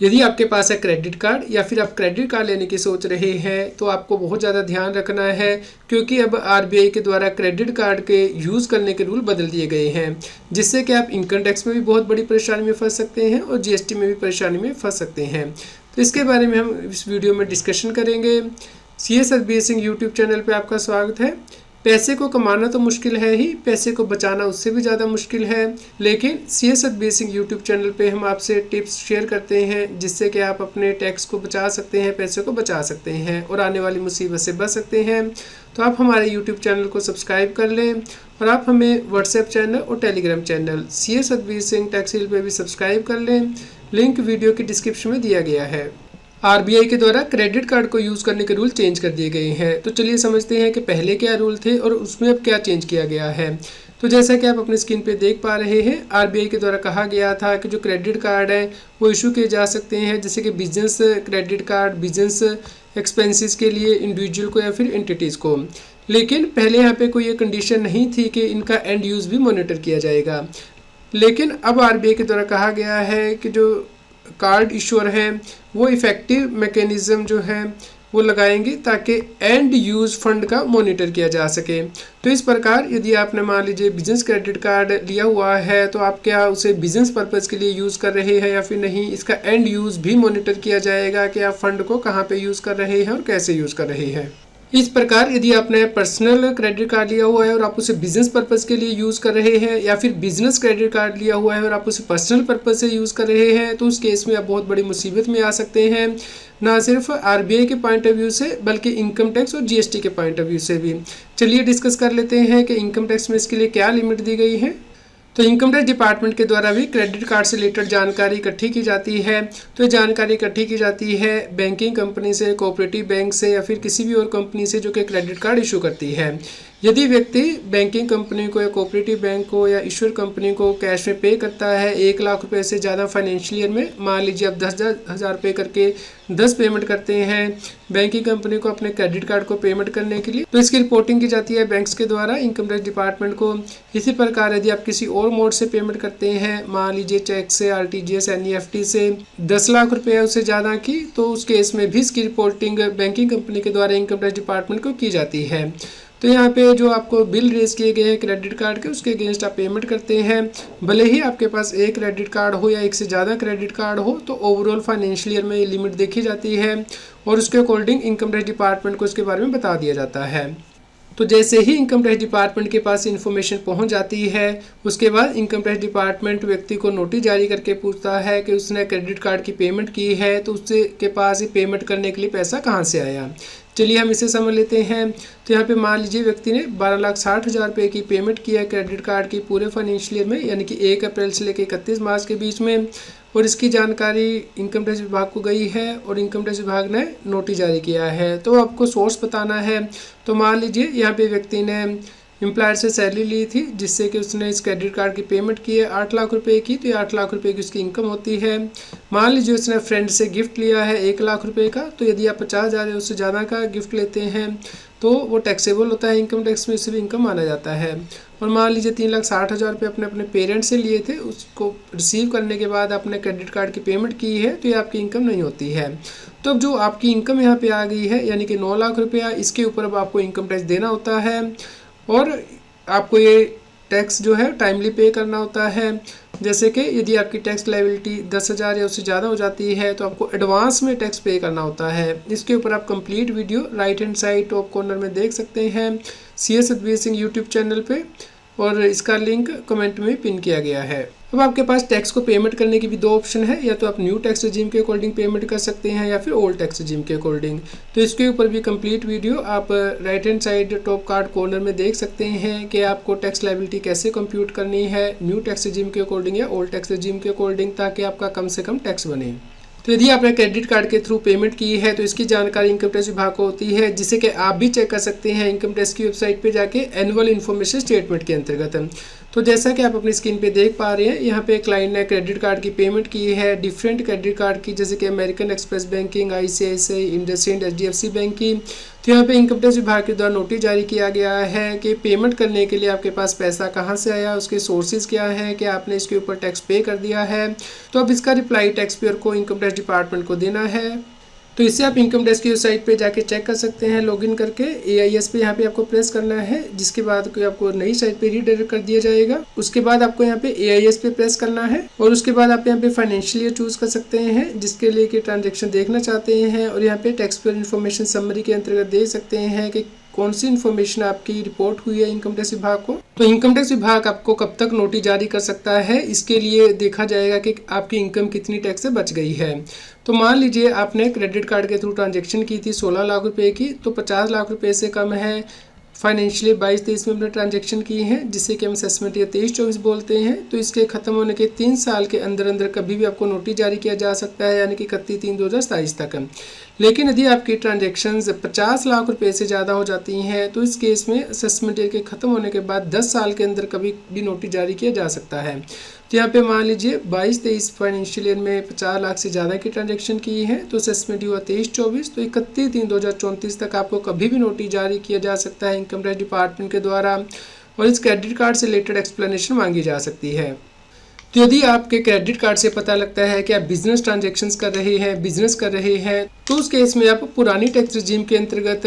यदि आपके पास है क्रेडिट कार्ड या फिर आप क्रेडिट कार्ड लेने की सोच रहे हैं तो आपको बहुत ज़्यादा ध्यान रखना है, क्योंकि अब आरबीआई के द्वारा क्रेडिट कार्ड के यूज़ करने के रूल बदल दिए गए हैं, जिससे कि आप इनकम टैक्स में भी बहुत बड़ी परेशानी में फंस सकते हैं और जीएसटी में भी परेशानी में फंस सकते हैं। तो इसके बारे में हम इस वीडियो में डिस्कशन करेंगे। CA Satbir Singh YouTube channel पर आपका स्वागत है। पैसे को कमाना तो मुश्किल है ही, पैसे को बचाना उससे भी ज़्यादा मुश्किल है, लेकिन CA Satbir Singh YouTube channel पे हम आपसे टिप्स शेयर करते हैं जिससे कि आप अपने टैक्स को बचा सकते हैं, पैसे को बचा सकते हैं और आने वाली मुसीबत से बच सकते हैं। तो आप हमारे यूट्यूब चैनल को सब्सक्राइब कर लें और आप हमें व्हाट्सएप चैनल और Telegram channel CA Satbir Singh tax hill पर भी सब्सक्राइब कर लें। लिंक वीडियो की डिस्क्रिप्शन में दिया गया है। आरबीआई के द्वारा क्रेडिट कार्ड को यूज़ करने के रूल चेंज कर दिए गए हैं। तो चलिए समझते हैं कि पहले क्या रूल थे और उसमें अब क्या चेंज किया गया है। तो जैसा कि आप अपनी स्क्रीन पे देख पा रहे हैं, आरबीआई के द्वारा कहा गया था कि जो क्रेडिट कार्ड है वो इशू किए जा सकते हैं, जैसे कि business credit card, business expenses के लिए इंडिविजुअल को या फिर एंटिटीज़ को। लेकिन पहले यहाँ पे कोई ये कंडीशन नहीं थी कि इनका एंड यूज़ भी मॉनिटर किया जाएगा। लेकिन अब आरबीआई के द्वारा कहा गया है कि जो कार्ड इशूअर हैं वो इफ़ेक्टिव मैकेनिज़्म जो है वो लगाएंगे ताकि एंड यूज़ फंड का मॉनिटर किया जा सके। तो इस प्रकार यदि आपने मान लीजिए बिजनेस क्रेडिट कार्ड लिया हुआ है तो आप क्या उसे बिजनेस पर्पज़ के लिए यूज़ कर रहे हैं या फिर नहीं, इसका एंड यूज़ भी मॉनिटर किया जाएगा कि आप फंड को कहाँ पे यूज़ कर रहे हैं और कैसे यूज़ कर रहे हैं। इस प्रकार यदि आपने पर्सनल क्रेडिट कार्ड लिया हुआ है और आप उसे बिजनेस पर्पज़ के लिए यूज़ कर रहे हैं या फिर बिजनेस क्रेडिट कार्ड लिया हुआ है और आप उसे पर्सनल पर्पज़ से यूज़ कर रहे हैं, तो उस केस में आप बहुत बड़ी मुसीबत में आ सकते हैं, ना सिर्फ आरबीआई के पॉइंट ऑफ व्यू से बल्कि इनकम टैक्स और जीएसटी के पॉइंट ऑफ व्यू से भी। चलिए डिस्कस कर लेते हैं कि इनकम टैक्स में इसके लिए क्या लिमिट दी गई है। तो इनकम टैक्स डिपार्टमेंट के द्वारा भी क्रेडिट कार्ड से रिलेटेड जानकारी इकट्ठी की जाती है। तो ये जानकारी इकट्ठी की जाती है बैंकिंग कंपनी से, कोऑपरेटिव बैंक से या फिर किसी भी और कंपनी से जो कि क्रेडिट कार्ड इशू करती है। यदि व्यक्ति बैंकिंग कंपनी को या कोऑपरेटिव बैंक को या इशूर कंपनी को कैश में पे करता है 1 लाख रुपए से ज़्यादा फाइनेंशियल ईयर में, मान लीजिए आप 10,000 रुपये करके 10 पेमेंट करते हैं बैंकिंग कंपनी को अपने क्रेडिट कार्ड को पेमेंट करने के लिए, तो इसकी रिपोर्टिंग की जाती है बैंक्स के द्वारा इनकम टैक्स डिपार्टमेंट को। इसी प्रकार यदि आप किसी और मोड से पेमेंट करते हैं, मान लीजिए चेक से, आरटीजीएस, एनईएफटी से 10 लाख रुपये उससे ज़्यादा की, तो उस केस में भी इसकी रिपोर्टिंग बैंकिंग कंपनी के द्वारा इनकम टैक्स डिपार्टमेंट को की जाती है। तो यहाँ पे जो आपको बिल रेज किए गए हैं क्रेडिट कार्ड के, उसके अगेंस्ट आप पेमेंट करते हैं। भले ही आपके पास एक क्रेडिट कार्ड हो या एक से ज़्यादा क्रेडिट कार्ड हो, तो ओवरऑल फाइनेंशियल ईयर में ये लिमिट देखी जाती है और उसके अकॉर्डिंग इनकम टैक्स डिपार्टमेंट को इसके बारे में बता दिया जाता है। तो जैसे ही इनकम टैक्स डिपार्टमेंट के पास इन्फॉर्मेशन पहुंच जाती है, उसके बाद इनकम टैक्स डिपार्टमेंट व्यक्ति को नोटिस जारी करके पूछता है कि उसने क्रेडिट कार्ड की पेमेंट की है तो उसके के पास ये पेमेंट करने के लिए पैसा कहां से आया। चलिए हम इसे समझ लेते हैं। तो यहाँ पे मान लीजिए व्यक्ति ने 12,60,000 रुपये की पेमेंट की है क्रेडिट कार्ड की पूरे फाइनेंशियल ईयर में, यानी कि 1 अप्रैल से लेकर 31 मार्च के बीच में, और इसकी जानकारी इनकम टैक्स विभाग को गई है और इनकम टैक्स विभाग ने नोटिस जारी किया है। तो आपको सोर्स बताना है। तो मान लीजिए यहाँ पे व्यक्ति ने एम्प्लॉयर से सैलरी ली थी जिससे कि उसने इस क्रेडिट कार्ड की पेमेंट की है 8 लाख रुपए की, तो ये 8 लाख रुपए की उसकी इनकम होती है। मान लीजिए उसने फ्रेंड से गिफ्ट लिया है 1 लाख रुपए का, तो यदि आप 50,000 या उससे ज़्यादा का गिफ्ट लेते हैं तो वो टैक्सेबल होता है इनकम टैक्स में, इससे भी इनकम माना जाता है। और मान लीजिए 3,60,000 रुपये अपने अपने पेरेंट्स से लिए थे, उसको रिसीव करने के बाद आपने क्रेडिट कार्ड की पेमेंट की है, तो ये आपकी इनकम नहीं होती है। तो अब जो आपकी इनकम यहाँ पे आ गई है यानी कि 9 लाख रुपया, इसके ऊपर अब आपको इनकम टैक्स देना होता है और आपको ये टैक्स जो है टाइमली पे करना होता है। जैसे कि यदि आपकी टैक्स लायबिलिटी 10,000 या उससे ज़्यादा हो जाती है तो आपको एडवांस में टैक्स पे करना होता है। इसके ऊपर आप complete video right hand side top corner में देख सकते हैं CA Satbir Singh YouTube channel पे, और इसका लिंक कमेंट में पिन किया गया है। अब आपके पास टैक्स को पेमेंट करने की भी 2 ऑप्शन है, या तो आप न्यू टैक्स रजीम के अकॉर्डिंग पेमेंट कर सकते हैं या फिर ओल्ड टैक्स रजीम के अकॉर्डिंग। तो इसके ऊपर भी कंप्लीट वीडियो आप right hand side top card corner में देख सकते हैं कि आपको टैक्स लायबिलिटी कैसे कंप्यूट करनी है न्यू टैक्स रजीम के अकॉर्डिंग या ओल्ड टैक्स रजीम के अकॉर्डिंग, ताकि आपका कम से कम टैक्स बने। तो यदि आपने क्रेडिट कार्ड के थ्रू पेमेंट की है तो इसकी जानकारी इनकम टैक्स विभाग को होती है, जिसे कि आप भी चेक कर सकते हैं इनकम टैक्स की वेबसाइट पे जाके एनुअल इन्फॉर्मेशन स्टेटमेंट के अंतर्गत। तो जैसा कि आप अपनी स्क्रीन पे देख पा रहे हैं, यहाँ पे क्लाइंट ने क्रेडिट कार्ड की पेमेंट की है डिफरेंट क्रेडिट कार्ड की, जैसे कि American express banking, ICICI, IndusInd, HDFC bank की। तो यहाँ पे इनकम टैक्स विभाग के द्वारा नोटिस जारी किया गया है कि पेमेंट करने के लिए आपके पास पैसा कहाँ से आया, उसके सोर्सेज क्या है, कि आपने इसके ऊपर टैक्स पे कर दिया है। तो अब इसका रिप्लाई टैक्स पेयर को इनकम टैक्स डिपार्टमेंट को देना है। तो इससे आप इनकम टैक्स की वेबसाइट पे जाके चेक कर सकते हैं, लॉगिन करके AIS पे यहाँ पे आपको प्रेस करना है, जिसके बाद कोई आपको नई साइट पे रीडायरेक्ट कर दिया जाएगा। उसके बाद आपको यहाँ पे AIS पे प्रेस करना है और उसके बाद आप यहाँ पे फाइनेंशियल ईयर चूज कर सकते हैं, जिसके लिए कि ट्रांजेक्शन देखना चाहते हैं। और यहाँ पे टैक्स पेयर इन्फॉर्मेशन समरी के अंतर्गत देख सकते हैं कि कौन सी इन्फॉर्मेशन आपकी रिपोर्ट हुई है इनकम टैक्स विभाग को। तो इनकम टैक्स विभाग आपको कब तक नोटिस जारी कर सकता है, इसके लिए देखा जाएगा कि आपकी इनकम कितनी टैक्स से बच गई है। तो मान लीजिए आपने क्रेडिट कार्ड के थ्रू ट्रांजैक्शन की थी 16 लाख रुपए की, तो 50 लाख रुपए से कम है फाइनेंशियली 22-23 में हमने ट्रांजैक्शन की हैं, जिससे कि हम असेसमेंट या 23-24 बोलते हैं। तो इसके खत्म होने के 3 साल के अंदर अंदर कभी भी आपको नोटिस जारी किया जा सकता है, यानी कि 31/3/2027 तक। लेकिन यदि आपकी ट्रांजैक्शंस 50 लाख रुपए से ज़्यादा हो जाती हैं, तो इस केस में असेसमेंट ईयर के ख़त्म होने के बाद 10 साल के अंदर कभी भी नोटिस जारी किया जा सकता है। तो यहाँ पे मान लीजिए 22-23 फाइनेंशियल ईयर में 50 लाख से ज़्यादा की ट्रांजैक्शन की है, तो असेसमेंट हुआ 23-24, तो 31/3/2034 तक आपको कभी भी नोटिस जारी किया जा सकता है इनकम टैक्स डिपार्टमेंट के द्वारा, और इस क्रेडिट कार्ड से रिलेटेड एक्सप्लेनेशन मांगी जा सकती है। तो यदि आपके क्रेडिट कार्ड से पता लगता है कि आप बिजनेस ट्रांजैक्शंस कर रहे हैं, बिजनेस कर रहे हैं, तो उस केस में आप पुरानी टैक्स रिजीम के अंतर्गत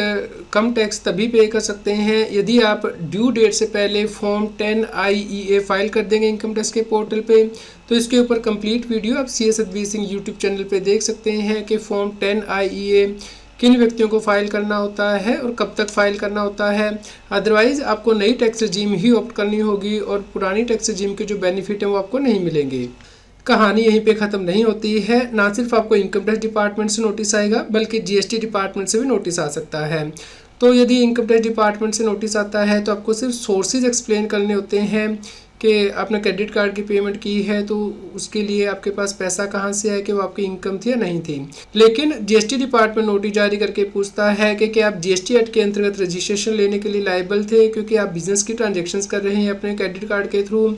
कम टैक्स तभी पे कर सकते हैं यदि आप ड्यू डेट से पहले फॉर्म 10IEA फाइल कर देंगे इनकम टैक्स के पोर्टल पे। तो इसके ऊपर कंप्लीट वीडियो आप CS Satbir Singh YouTube channel पे देख सकते हैं कि फॉर्म 10IEA किन व्यक्तियों को फाइल करना होता है और कब तक फाइल करना होता है। अदरवाइज आपको नई टैक्स रिजीम ही ऑप्ट करनी होगी और पुरानी टैक्स रिजीम के जो बेनिफिट हैं वो आपको नहीं मिलेंगे। कहानी यहीं पे ख़त्म नहीं होती है। ना सिर्फ आपको इनकम टैक्स डिपार्टमेंट से नोटिस आएगा, बल्कि GST डिपार्टमेंट से भी नोटिस आ सकता है। तो यदि इनकम टैक्स डिपार्टमेंट से नोटिस आता है तो आपको सिर्फ सोर्सेज एक्सप्लेन करने होते हैं कि आपने क्रेडिट कार्ड की पेमेंट की है, तो उसके लिए आपके पास पैसा कहाँ से है, कि वो आपकी इनकम थी या नहीं थी। लेकिन GST डिपार्टमेंट नोटिस जारी करके पूछता है कि आप GST एक्ट के अंतर्गत रजिस्ट्रेशन लेने के लिए लायबल थे, क्योंकि आप बिजनेस की ट्रांजैक्शंस कर रहे हैं अपने क्रेडिट कार्ड के थ्रू।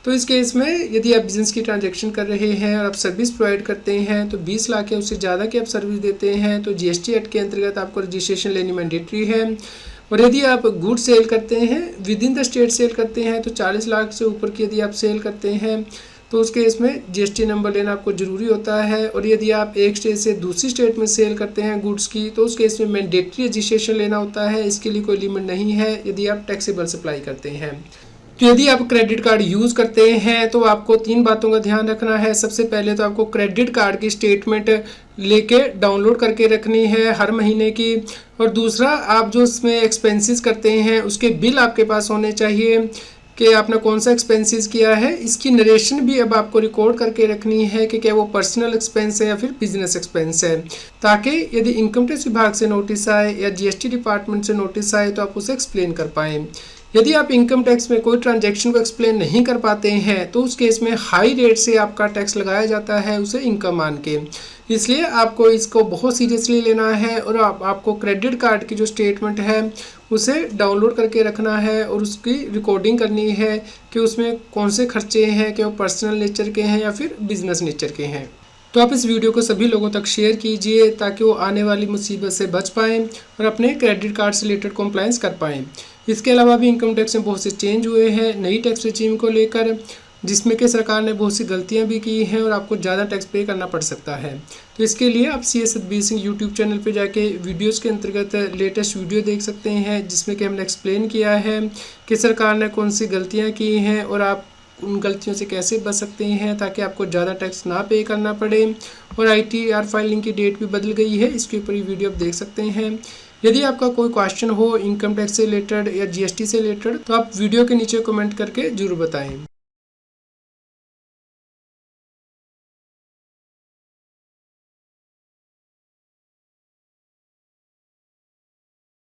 तो इस केस में यदि आप बिजनेस की ट्रांजैक्शन कर रहे हैं और आप सर्विस प्रोवाइड करते हैं, तो 20 लाख या उससे ज़्यादा की आप सर्विस देते हैं, तो GST एक्ट के अंतर्गत आपको रजिस्ट्रेशन लेनी मैंडेटरी है। और यदि आप गुड सेल करते हैं, within the state sell करते हैं, तो 40 लाख से ऊपर की यदि आप सेल करते हैं, तो उस केस में GST नंबर लेना आपको ज़रूरी होता है। और यदि आप एक स्टेट से दूसरी स्टेट में सेल करते हैं गुड्स की, तो उस केस में मैंडेटरी रजिस्ट्रेशन लेना होता है। इसके लिए कोई लिमिट नहीं है यदि आप टैक्सेबल सप्लाई करते हैं। तो यदि आप क्रेडिट कार्ड यूज़ करते हैं तो आपको 3 बातों का ध्यान रखना है। सबसे पहले तो आपको क्रेडिट कार्ड की स्टेटमेंट लेके डाउनलोड करके रखनी है हर महीने की। और दूसरा, आप जो उसमें एक्सपेंसेस करते हैं उसके बिल आपके पास होने चाहिए कि आपने कौन सा एक्सपेंसेस किया है। इसकी नरेशन भी अब आपको रिकॉर्ड करके रखनी है कि क्या वो पर्सनल एक्सपेंस है या फिर बिजनेस एक्सपेंस है, ताकि यदि इनकम टैक्स विभाग से नोटिस आए या GST डिपार्टमेंट से नोटिस आए तो आप उसे एक्सप्लेन कर पाएँ। यदि आप इनकम टैक्स में कोई ट्रांजैक्शन को एक्सप्लेन नहीं कर पाते हैं, तो उस केस में हाई रेट से आपका टैक्स लगाया जाता है, उसे इनकम मान के। इसलिए आपको इसको बहुत सीरियसली लेना है और आपको क्रेडिट कार्ड की जो स्टेटमेंट है उसे डाउनलोड करके रखना है और उसकी रिकॉर्डिंग करनी है कि उसमें कौन से खर्चे हैं, कि वो पर्सनल नेचर के हैं या फिर बिजनेस नेचर के हैं। तो आप इस वीडियो को सभी लोगों तक शेयर कीजिए ताकि वो आने वाली मुसीबत से बच पाएँ और अपने क्रेडिट कार्ड से रिलेटेड कॉम्प्लाइंस कर पाएँ। इसके अलावा भी इनकम टैक्स में बहुत से चेंज हुए हैं नई टैक्स रिजीम को लेकर, जिसमें कि सरकार ने बहुत सी गलतियां भी की हैं और आपको ज़्यादा टैक्स पे करना पड़ सकता है। तो इसके लिए आप CS Satbir Singh YouTube channel पे जाके वीडियोस के अंतर्गत लेटेस्ट वीडियो देख सकते हैं, जिसमें कि हमने एक्सप्लेन किया है कि सरकार ने कौन सी गलतियाँ की हैं और आप उन गलतियों से कैसे बच सकते हैं ताकि आपको ज़्यादा टैक्स ना पे करना पड़े। और ITR फाइलिंग की डेट भी बदल गई है, इसके ऊपर ये वीडियो आप देख सकते हैं। यदि आपका कोई क्वेश्चन हो इनकम टैक्स से रिलेटेड या GST से रिलेटेड, तो आप वीडियो के नीचे कमेंट करके जरूर बताएं।